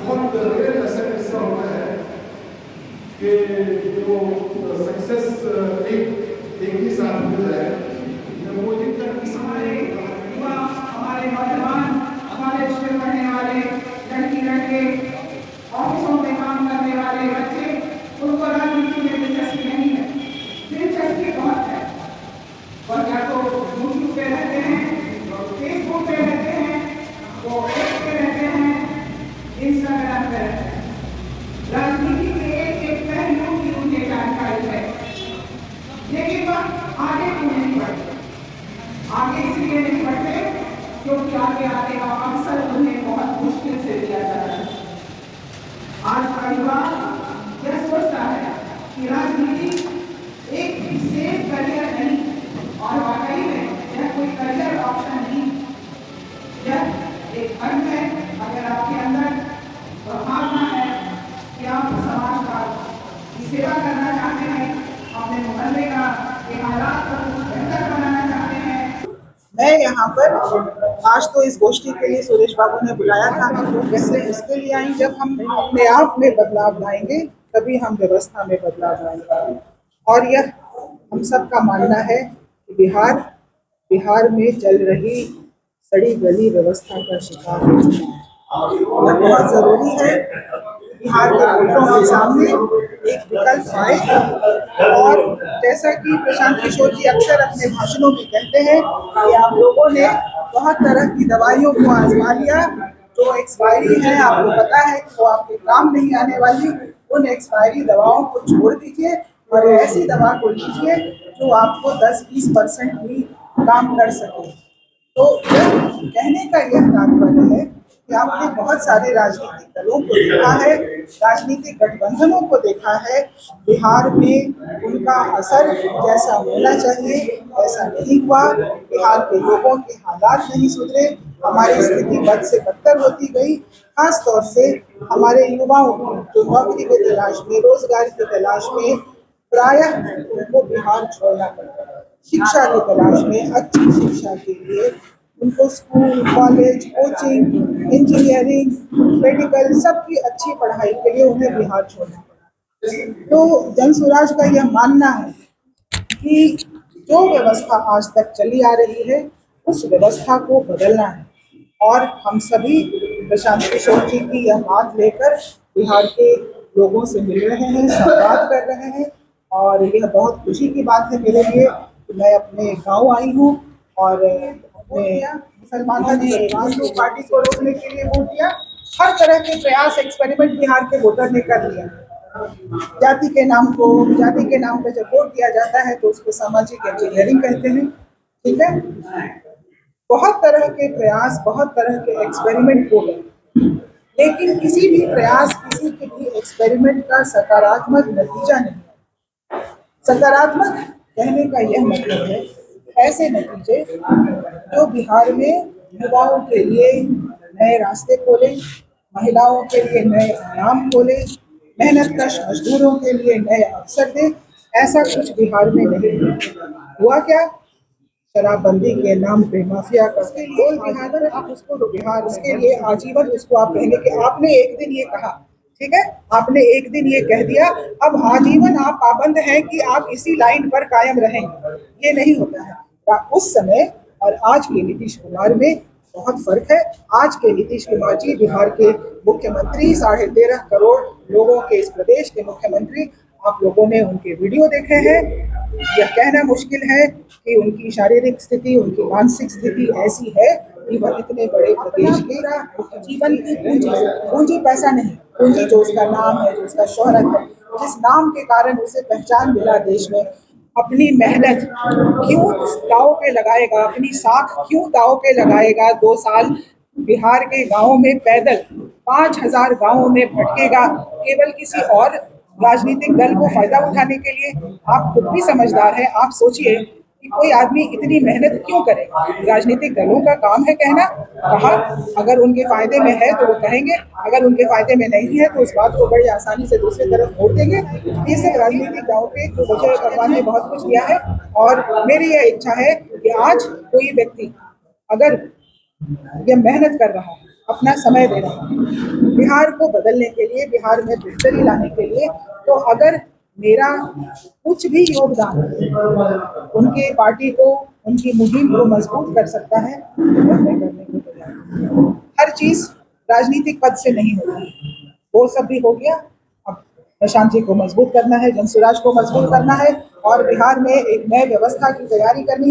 बहुत रेयर ऐसा होता है कि जो सक्सेस एक ही साथ मिल जाए। वो दिक्कत हमारे युवा, हमारे नौजवान, हमारे स्कूल पढ़ने वाले लड़की लड़के, ऑफिसों में काम करने वाले बच्चे, उनको राजनीति में दिलचस्पी नहीं है। दिलचस्पी बहुत है, और या तो यूट्यूब पे रहते हैं, फेसबुक पे रहते हैं, वो एक्स पे रहते हैं, इंस्टाग्राम पे रहते हैं। राजनीति के एक एक पहलू की उन्हें जानकारी है, लेकिन वह आगे क्यों नहीं बढ़ते? आगे इसलिए नहीं बढ़ते क्योंकि आगे आने का अवसर उन्हें बहुत मुश्किल से दिया जाता है। आज का युवा यह सोचता है कि राजनीति एक सेफ करियर नहीं, और वाकई में यह कोई करियर ऑप्शन नहीं, यह एक फर्ज है। अगर आपके अंदर भावना है कि आप समाज का की सेवा करना चाहते हैं, अपने मोहल्ले का के हालात को बेहतर बनाना चाहते हैं। मैं यहाँ पर आज तो इस गोष्ठी के लिए सुरेश बाबू ने बुलाया था, इसके लिए आई। जब हम अपने आप में बदलाव लाएंगे तभी हम व्यवस्था में बदलाव लाएंगे, और यह हम सबका मानना है कि बिहार में चल रही सड़ी गली व्यवस्था का शिकार हो चुका है। यह बहुत जरूरी है बिहार के वोटरों के सामने एक विकल्प आए। और जैसा कि प्रशांत किशोर जी अक्सर अपने भाषणों में कहते हैं कि आप लोगों ने बहुत तरह की दवाइयों को आजमा लिया, जो एक्सपायरी है आपको पता है कि वो आपके काम नहीं आने वाली। उन एक्सपायरी दवाओं को छोड़ दीजिए और ऐसी दवा को लीजिए जो आपको 10-20% भी काम कर सके। तो कहने का यह तात्पर्य है कि आपने बहुत सारे राजनीतिक दलों को देखा है, राजनीतिक गठबंधनों को देखा है। बिहार में उनका असर जैसा होना चाहिए वैसा नहीं हुआ। बिहार के लोगों के हालात नहीं सुधरे, हमारी स्थिति बद से बदतर होती गई। खास तौर से हमारे युवाओं को जो नौकरी की तलाश में, रोजगार की तलाश में प्रायः उनको बिहार छोड़ना पड़ता है। शिक्षा की तलाश में, अच्छी शिक्षा के लिए उनको school, college, coaching, engineering, medical सबकी अच्छी पढ़ाई के लिए उन्हें बिहार छोड़ना पड़ा। तो जन स्वराज का यह मानना है कि जो व्यवस्था आज तक चली आ रही है उस व्यवस्था को बदलना है, और हम सभी प्रशांत किशोर जी की यह बात लेकर बिहार के लोगों से मिल रहे हैं, संवाद कर रहे हैं। और यह बहुत खुशी की बात है मेरे लिए कि मैं अपने गांव आई हूँ, और मुसलमानों ने हिंदू पार्टी को रोकने के लिए वोट दिया। हर तरह के प्रयास, एक्सपेरिमेंट बिहार के वोटर ने कर लिया। जाति के नाम पे जब वोट दिया जाता है तो उसको सामाजिक इंजीनियरिंग कहते हैं। ठीक है, बहुत तरह के प्रयास, बहुत तरह के एक्सपेरिमेंट हो गए, लेकिन किसी भी प्रयास, किसी के भी एक्सपेरिमेंट का सकारात्मक नतीजा नहीं। सकारात्मक कहने का यह मतलब है ऐसे नतीजे जो बिहार में युवाओं के लिए नए रास्ते खोले, महिलाओं के लिए नए आयाम खोले, मेहनतकश मजदूरों के लिए नए अवसर दे। ऐसा कुछ बिहार में नहीं हुआ। क्या शराबबंदी के नाम पे माफिया का बोल बिहार पर आप उसको बिहार, उसके लिए आजीवन उसको आप कहेंगे कि आपने एक दिन ये कहा, ठीक है, आपने एक दिन ये कह दिया, अब आजीवन आप पाबंद हैं कि आप इसी लाइन पर कायम रहेंगे। ये नहीं होता है। उस समय और आज के नीतीश कुमार में बहुत फर्क है। आज के नीतीश कुमार जी बिहार के मुख्यमंत्री, 13.5 करोड़ लोगों के इस प्रदेश के मुख्यमंत्री। आप लोगों ने उनके वीडियो देखे हैं। यह कहना मुश्किल है कि उनकी शारीरिक स्थिति, उनकी मानसिक स्थिति ऐसी है कि वह इतने बड़े प्रदेश के जीवन की पूंजी पैसा नहीं, पूंजी जो उसका नाम है, जो उसका शोहरत है, जिस नाम के कारण उसे पहचान मिला देश में, अपनी मेहनत क्यों दांव पे लगाएगा, अपनी साख क्यों दांव पे लगाएगा? 2 साल बिहार के गांवों में पैदल 5,000 गांवों में भटकेगा केवल किसी और राजनीतिक दल को फायदा उठाने के लिए? आप खुद भी समझदार हैं। आप सोचिए कि कोई आदमी इतनी मेहनत क्यों करे। राजनीतिक दलों का काम है कहना, कहा, अगर उनके फायदे में है तो वो कहेंगे, अगर उनके फायदे में नहीं है तो उस बात को बड़ी आसानी से दूसरी तरफ मोड़ देंगे। ये सब राजनीतिक दांव पे विजय भगवान ने बहुत कुछ दिया है और मेरी यह इच्छा है कि आज कोई व्यक्ति अगर ये मेहनत कर रहा है, अपना समय दे रहा है बिहार को बदलने के लिए, बिहार में बेहतरी लाने के लिए, तो अगर मेरा कुछ भी योगदान उनके पार्टी को, उनकी मुहिम को मजबूत कर सकता है तो मैं करने को तैयार हूं। हर चीज राजनीतिक पद से नहीं होती है, वो सब भी हो गया। अब प्रशांत जी को मजबूत करना है, जनसुराज को मजबूत करना है और बिहार में एक नए व्यवस्था की तैयारी करनी है।